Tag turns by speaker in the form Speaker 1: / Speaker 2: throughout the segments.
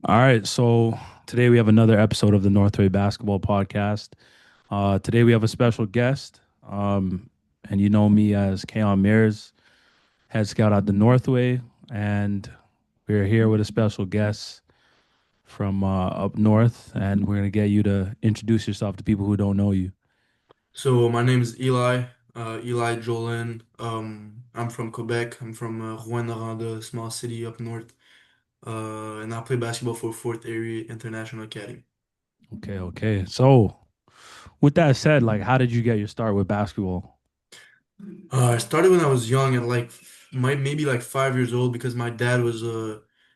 Speaker 1: All right, so today we have another episode of the Northway Basketball Podcast. Today we have a special guest, and you know me as Keon Mears, head scout at the Northway, and we're here with a special guest from up north, and we're gonna get you to introduce yourself to people who don't know you.
Speaker 2: So my name is Eli, Eli Jolin. I'm from Quebec. I'm from Rouyn-Noranda, small city up north. And I play basketball for Fort Erie International Academy.
Speaker 1: Okay, okay. So with that said, like, how did you get your start with basketball?
Speaker 2: I started when I was young, at like maybe like 5 years old, because my dad was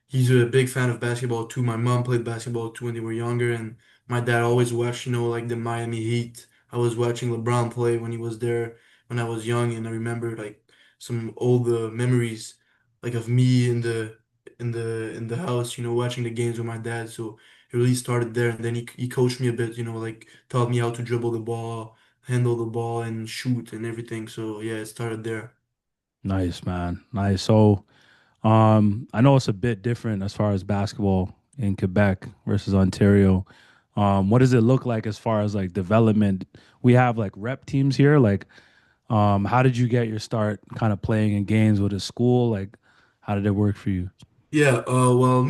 Speaker 2: he's a big fan of basketball too. My mom played basketball too when they were younger, and my dad always watched, like the Miami Heat. I was watching LeBron play when he was there when I was young, and I remember like some old memories, like of me in the house, watching the games with my dad. So it really started there, and then he coached me a bit, like taught me how to dribble the ball, handle the ball, and shoot and everything. So yeah, it started there.
Speaker 1: Nice, man. Nice. So, I know it's a bit different as far as basketball in Quebec versus Ontario. What does it look like as far as like development? We have like rep teams here. Like, how did you get your start kind of playing in games with a school? Like, how did it work for you?
Speaker 2: Yeah, well,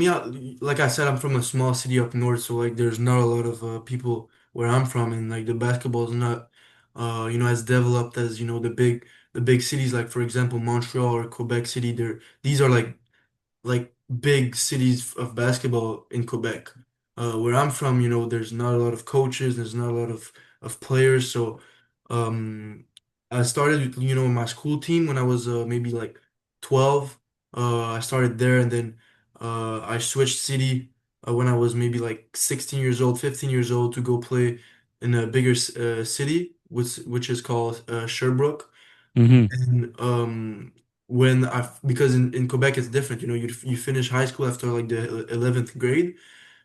Speaker 2: like I said, I'm from a small city up north, so like there's not a lot of people where I'm from, and like the basketball is not, as developed as the big cities, like for example Montreal or Quebec City. These are like big cities of basketball in Quebec. Where I'm from, there's not a lot of coaches, there's not a lot of players. So um, I started, my school team when I was maybe like 12. I started there, and then I switched city when I was maybe like 16 years old, 15 years old, to go play in a bigger city, which is called Sherbrooke.
Speaker 1: Mm-hmm.
Speaker 2: And because in Quebec it's different, you finish high school after like the 11th grade.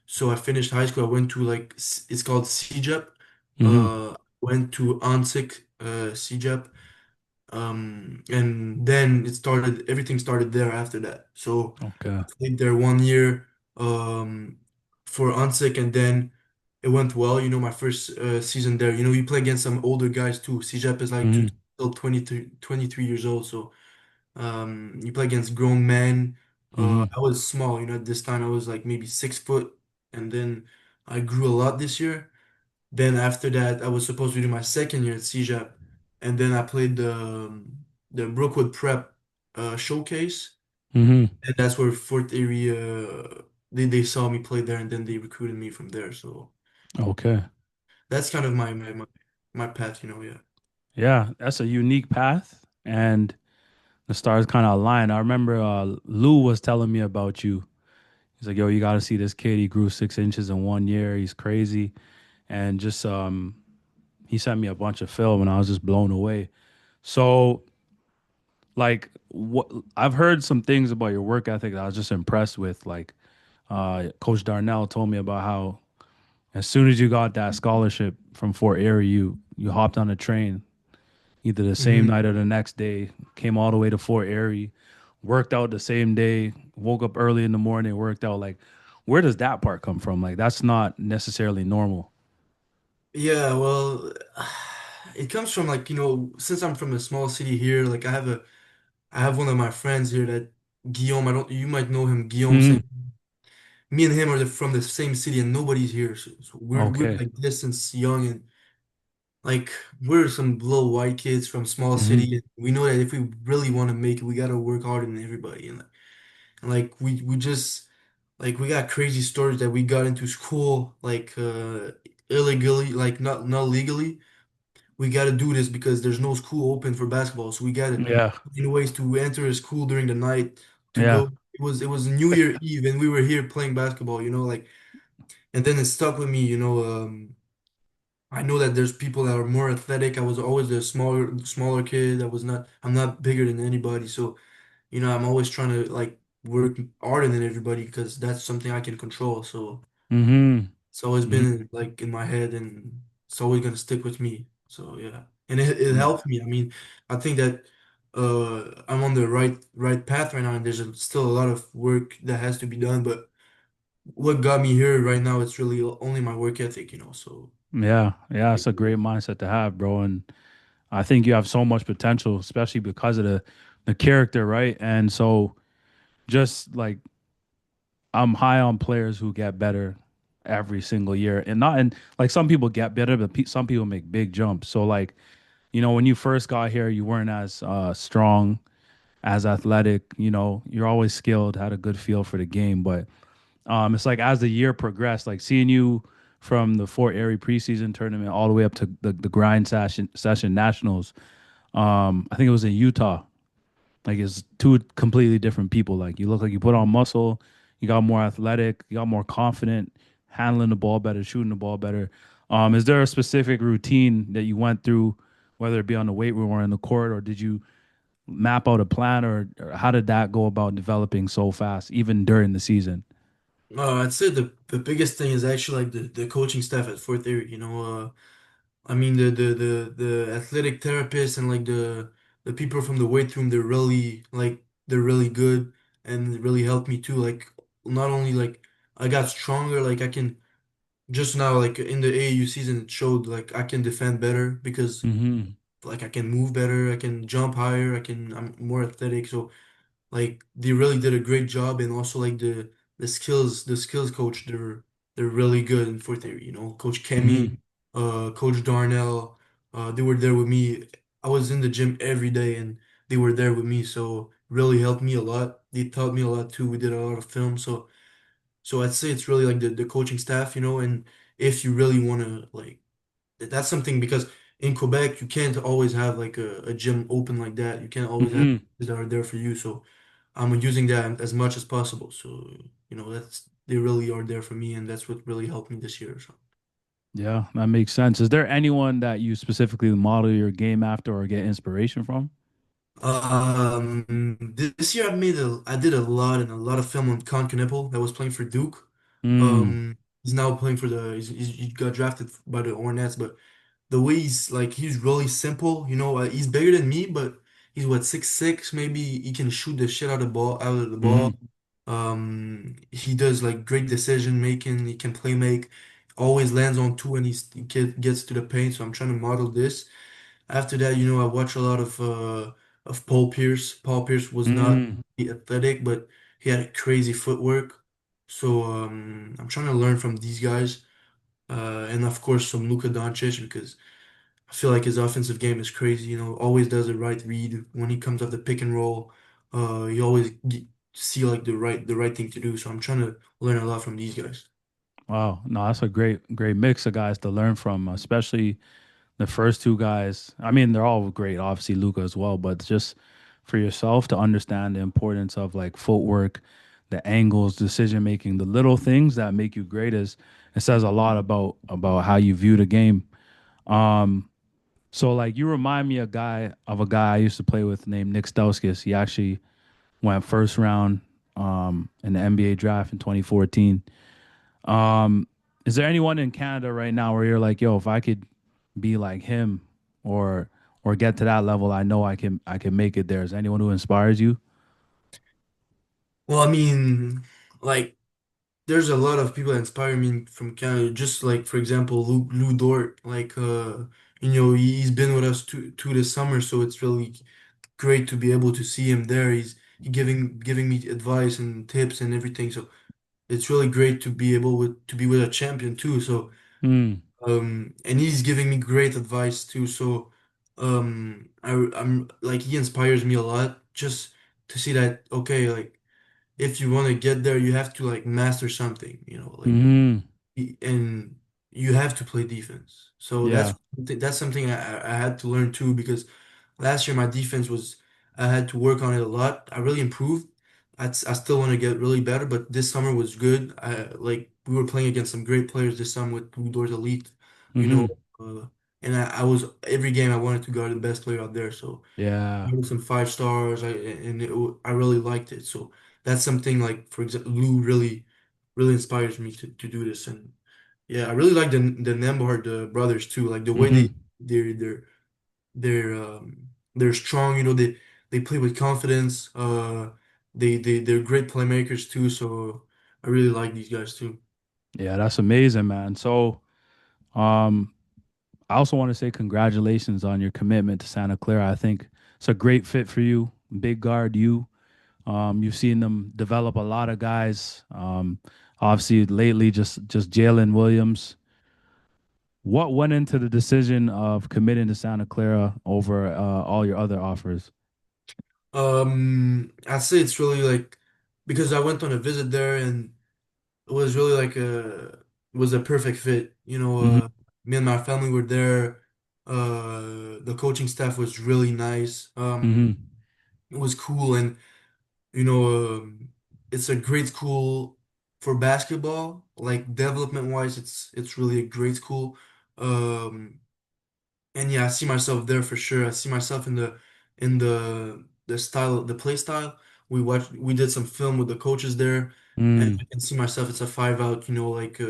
Speaker 2: So I finished high school. I went to like it's called CEGEP.
Speaker 1: Mm-hmm.
Speaker 2: Went to Antic CEGEP. And then everything started there after that. So
Speaker 1: Okay.
Speaker 2: I played there 1 year for Antic, and then it went well. My first season there. You play against some older guys too. CEGEP is like
Speaker 1: Mm-hmm.
Speaker 2: till 23 years old. So you play against grown men.
Speaker 1: Mm-hmm.
Speaker 2: I was small, at this time I was like maybe 6 foot, and then I grew a lot this year. Then after that, I was supposed to do my second year at CJAP, and then I played the Brookwood Prep showcase,
Speaker 1: Mm-hmm.
Speaker 2: and that's where Fort Erie they saw me play there, and then they recruited me from there. So
Speaker 1: Okay.
Speaker 2: that's kind of my path, yeah.
Speaker 1: Yeah, that's a unique path, and the stars kind of align. I remember Lou was telling me about you. He's like, "Yo, you got to see this kid. He grew 6 inches in 1 year. He's crazy." And just he sent me a bunch of film, and I was just blown away. So, like, what I've heard some things about your work ethic that I was just impressed with. Like, Coach Darnell told me about how as soon as you got that scholarship from Fort Erie, you hopped on a train either the same
Speaker 2: hmm
Speaker 1: night or the next day, came all the way to Fort Erie, worked out the same day, woke up early in the morning, worked out. Like, where does that part come from? Like, that's not necessarily normal.
Speaker 2: Yeah, well, it comes from like, since I'm from a small city here, like I have one of my friends here that Guillaume, I don't you might know him, Guillaume
Speaker 1: Hmm.
Speaker 2: Saint. Me and him are from the same city, and nobody's here. So we're
Speaker 1: Okay.
Speaker 2: like distance young, and like we're some little white kids from small
Speaker 1: Hmm.
Speaker 2: city. And we know that if we really want to make it, we gotta work harder than everybody. And like we just like we got crazy stories that we got into school like illegally, like not legally. We got to do this because there's no school open for basketball. So we got to
Speaker 1: Yeah.
Speaker 2: find ways to enter a school during the night to
Speaker 1: Yeah.
Speaker 2: go. It was New Year Eve, and we were here playing basketball. Like, and then it stuck with me. I know that there's people that are more athletic. I was always a smaller kid. I'm not bigger than anybody. So I'm always trying to like work harder than everybody because that's something I can control. So
Speaker 1: Hmm.
Speaker 2: it's always
Speaker 1: Hmm.
Speaker 2: been like in my head, and it's always gonna stick with me. So yeah, and it helped me. I mean, I think that I'm on the right path right now, and there's still a lot of work that has to be done. But what got me here right now, it's really only my work ethic, so.
Speaker 1: Yeah, yeah, it's a great mindset to have, bro. And I think you have so much potential, especially because of the character, right? And so just like I'm high on players who get better every single year, and not and like some people get better, but some people make big jumps. So like when you first got here, you weren't as strong, as athletic. You're always skilled, had a good feel for the game, but it's like as the year progressed, like seeing you from the Fort Erie preseason tournament all the way up to the grind session nationals. I think it was in Utah. Like it's two completely different people. Like you look like you put on muscle, you got more athletic, you got more confident, handling the ball better, shooting the ball better. Is there a specific routine that you went through, whether it be on the weight room or in the court, or did you map out a plan, or how did that go about developing so fast, even during the season?
Speaker 2: I'd say the biggest thing is actually like the coaching staff at Fort Erie. I mean the athletic therapists and like the people from the weight room, they're really good and really helped me too. Like not only like I got stronger, like I can just now like in the AAU season it showed like I can defend better because
Speaker 1: Mm-hmm.
Speaker 2: like I can move better, I can jump higher, I'm more athletic. So like they really did a great job, and also like the skills coach, they're really good in fourth area. Coach Kemi,
Speaker 1: Mm-hmm.
Speaker 2: Coach Darnell, they were there with me. I was in the gym every day, and they were there with me, so really helped me a lot. They taught me a lot too. We did a lot of film, so I'd say it's really like the coaching staff, and if you really want to like that's something because in Quebec you can't always have like a gym open like that. You can't always have
Speaker 1: Mm-hmm.
Speaker 2: that are there for you. So I'm using that as much as possible. So, they really are there for me, and that's what really helped me this year. So,
Speaker 1: Yeah, that makes sense. Is there anyone that you specifically model your game after or get inspiration from?
Speaker 2: this year I did a lot of film on Con Knipple that was playing for Duke.
Speaker 1: Mm.
Speaker 2: He's now playing for he got drafted by the Hornets, but the way he's really simple, he's bigger than me, but he's what 6'6", maybe he can shoot the shit out of the ball.
Speaker 1: Mm-hmm.
Speaker 2: He does like great decision making. He can play make, always lands on two, and gets to the paint. So I'm trying to model this. After that, I watch a lot of Paul Pierce. Paul Pierce was not
Speaker 1: Mm.
Speaker 2: athletic, but he had crazy footwork. So I'm trying to learn from these guys, and of course some Luka Doncic because I feel like his offensive game is crazy. Always does the right read when he comes off the pick and roll. He always see like the right thing to do. So I'm trying to learn a lot from these guys.
Speaker 1: Wow. No, that's a great mix of guys to learn from, especially the first two guys. I mean, they're all great, obviously Luca as well, but just for yourself to understand the importance of like footwork, the angles, decision making, the little things that make you great is it says a lot about how you view the game. Um, so like you remind me of a guy I used to play with named Nick Stauskas. He actually went first round in the NBA draft in 2014. Um, is there anyone in Canada right now where you're like, yo, if I could be like him or or get to that level, I know I can make it there. Is there anyone who inspires you?
Speaker 2: Well, I mean, like there's a lot of people that inspire me from Canada. Just like for example, Lou Dort. Like he's been with us to this summer, so it's really great to be able to see him there. He giving me advice and tips and everything. So it's really great to be able to be with a champion too. So and he's giving me great advice too. So I'm like he inspires me a lot just to see that okay, like if you want to get there, you have to like master something, like
Speaker 1: Mm-hmm.
Speaker 2: and you have to play defense. So
Speaker 1: Yeah.
Speaker 2: that's something I had to learn too because last year my defense was I had to work on it a lot. I really improved. I still want to get really better, but this summer was good. We were playing against some great players this summer with Blue Doors Elite, you know,
Speaker 1: Mm-hmm.
Speaker 2: and I was every game I wanted to guard the best player out there. So
Speaker 1: Yeah.
Speaker 2: there were some 5 stars, I really liked it. So that's something like, for example, Lou really inspires me to do this. And yeah, I really like the Nembhard brothers too. Like the way
Speaker 1: Mm-hmm.
Speaker 2: they're they're they're strong. They play with confidence. They're great playmakers too. So I really like these guys too.
Speaker 1: Yeah, that's amazing, man. So, um, I also want to say congratulations on your commitment to Santa Clara. I think it's a great fit for you. Big guard, you. You've seen them develop a lot of guys. Obviously, lately, just Jalen Williams. What went into the decision of committing to Santa Clara over all your other offers?
Speaker 2: I'd say it's really like because I went on a visit there and it was really like it was a perfect fit.
Speaker 1: Hmm.
Speaker 2: Me and my family were there. The coaching staff was really nice.
Speaker 1: Hmm.
Speaker 2: It was cool and you know, it's a great school for basketball. Like development wise, it's really a great school. Um, and yeah, I see myself there for sure. I see myself in the style, the play style. We did some film with the coaches there, and I
Speaker 1: Mm.
Speaker 2: can see myself. It's a 5 out, like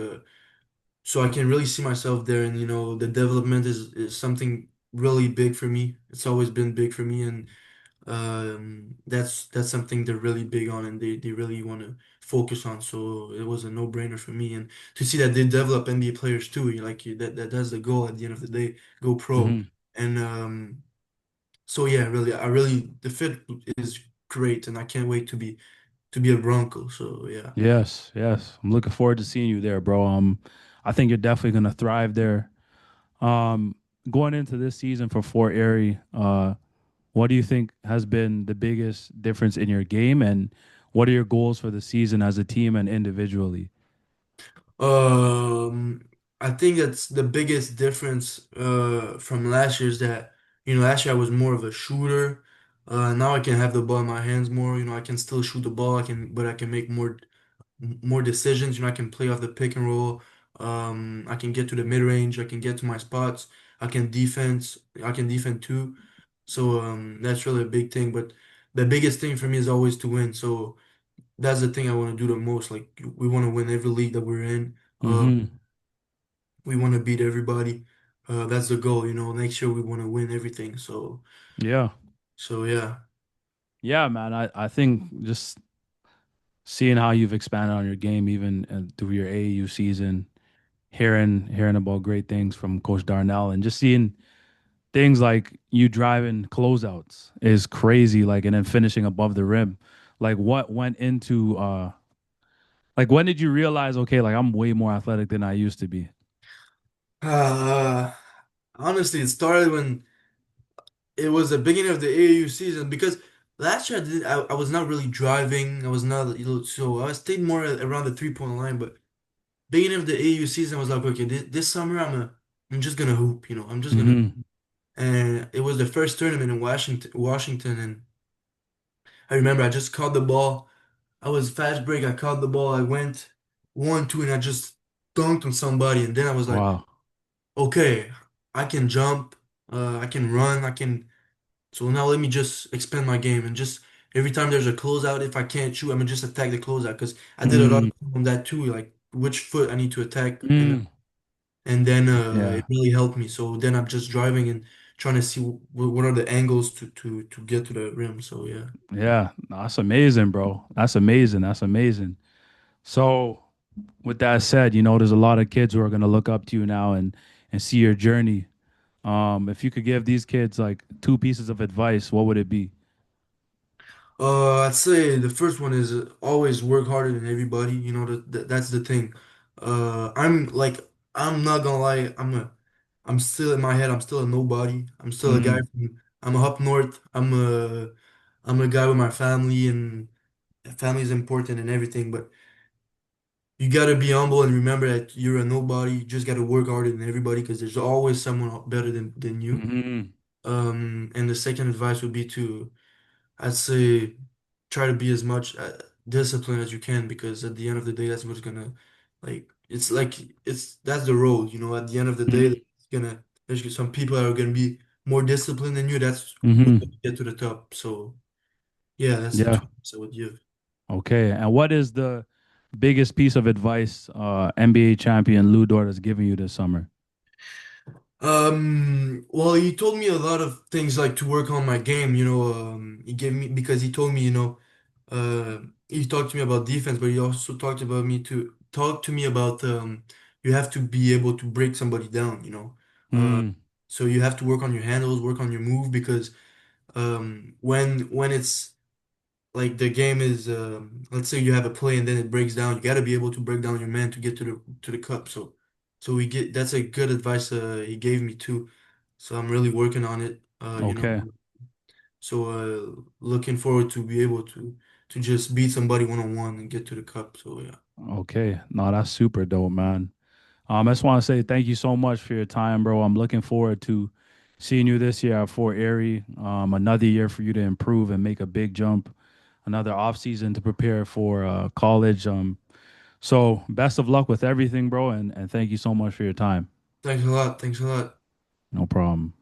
Speaker 2: so I can really see myself there. And the development is something really big for me. It's always been big for me, and that's something they're really big on, and they really want to focus on. So it was a no-brainer for me, and to see that they develop NBA players too, that's the goal at the end of the day, go pro.
Speaker 1: Hmm.
Speaker 2: And so yeah, really, I really the fit is great, and I can't wait to be a Bronco. So yeah.
Speaker 1: Yes, yes. I'm looking forward to seeing you there, bro. I think you're definitely gonna thrive there. Um, Going into this season for Fort Erie, what do you think has been the biggest difference in your game, and what are your goals for the season as a team and individually?
Speaker 2: Um, I think that's the biggest difference from last year is that last year I was more of a shooter. Now I can have the ball in my hands more. I can still shoot the ball. But I can make more decisions. I can play off the pick and roll. I can get to the mid range. I can get to my spots. I can defense. I can defend too. So that's really a big thing. But the biggest thing for me is always to win. So that's the thing I want to do the most. Like we want to win every league that we're in.
Speaker 1: Hmm.
Speaker 2: We want to beat everybody. That's the goal. Next year we want to win everything.
Speaker 1: Yeah,
Speaker 2: So yeah.
Speaker 1: yeah, man. I think just seeing how you've expanded on your game, even through your AAU season, hearing about great things from Coach Darnell, and just seeing things like you driving closeouts is crazy. Like, and then finishing above the rim. Like, what went into like when did you realize, okay, like I'm way more athletic than I used to be?
Speaker 2: Uh, Honestly, it started when it was the beginning of the AAU season because last year I was not really driving. I was not, so I stayed more around the 3-point line. But beginning of the AAU season, I was like, okay, this summer I'm just gonna hoop. I'm just gonna.
Speaker 1: Hmm.
Speaker 2: And it was the first tournament in Washington, and I remember I just caught the ball. I was fast break. I caught the ball. I went 1-2, and I just dunked on somebody. And then I was like,
Speaker 1: Wow.
Speaker 2: okay, I can jump. I can run. I can. So now let me just expand my game and just every time there's a closeout, if I can't shoot, I'm gonna just attack the closeout because I did a lot
Speaker 1: Mm.
Speaker 2: of on that too, like which foot I need to attack, and
Speaker 1: Mm.
Speaker 2: and then
Speaker 1: Yeah.
Speaker 2: it really helped me. So then I'm just driving and trying to see what are the angles to get to the rim. So yeah.
Speaker 1: Yeah. That's amazing, bro. That's amazing. That's amazing. So, with that said, there's a lot of kids who are going to look up to you now and see your journey. If you could give these kids like two pieces of advice, what would it be?
Speaker 2: I'd say the first one is always work harder than everybody. That's the thing. I'm not gonna lie. I'm still in my head. I'm still a nobody. I'm still a guy
Speaker 1: Hmm.
Speaker 2: I'm up north. I'm a guy with my family, and family is important and everything. But you gotta be humble and remember that you're a nobody. You just gotta work harder than everybody because there's always someone better than you.
Speaker 1: Hmm.
Speaker 2: And the second advice would be I'd say try to be as much disciplined as you can because at the end of the day, that's what's gonna it's that's the road. At the end of the day, there's some people that are gonna be more disciplined than you. That's what's
Speaker 1: Hmm.
Speaker 2: gonna get to the top. So yeah, that's the
Speaker 1: Yeah.
Speaker 2: two things I would give.
Speaker 1: Okay. And what is the biggest piece of advice NBA champion Lou Dort has given you this summer?
Speaker 2: Well, he told me a lot of things like to work on my game. He gave me because he told me, uh, you talked to me about defense, but you also talk to me about you have to be able to break somebody down, you know.
Speaker 1: Hmm.
Speaker 2: So you have to work on your handles, work on your move because when it's like the game is let's say you have a play and then it breaks down, you got to be able to break down your man to get to the cup. So we get that's a good advice he gave me too. So I'm really working on it.
Speaker 1: Okay.
Speaker 2: So looking forward to be able to just beat somebody one on one and get to the cup. So yeah.
Speaker 1: Okay. No, that's super dope, man. I just want to say thank you so much for your time, bro. I'm looking forward to seeing you this year at Fort Erie. Another year for you to improve and make a big jump. Another off season to prepare for college. So best of luck with everything, bro, and thank you so much for your time.
Speaker 2: Thanks a lot. Thanks a lot.
Speaker 1: No problem.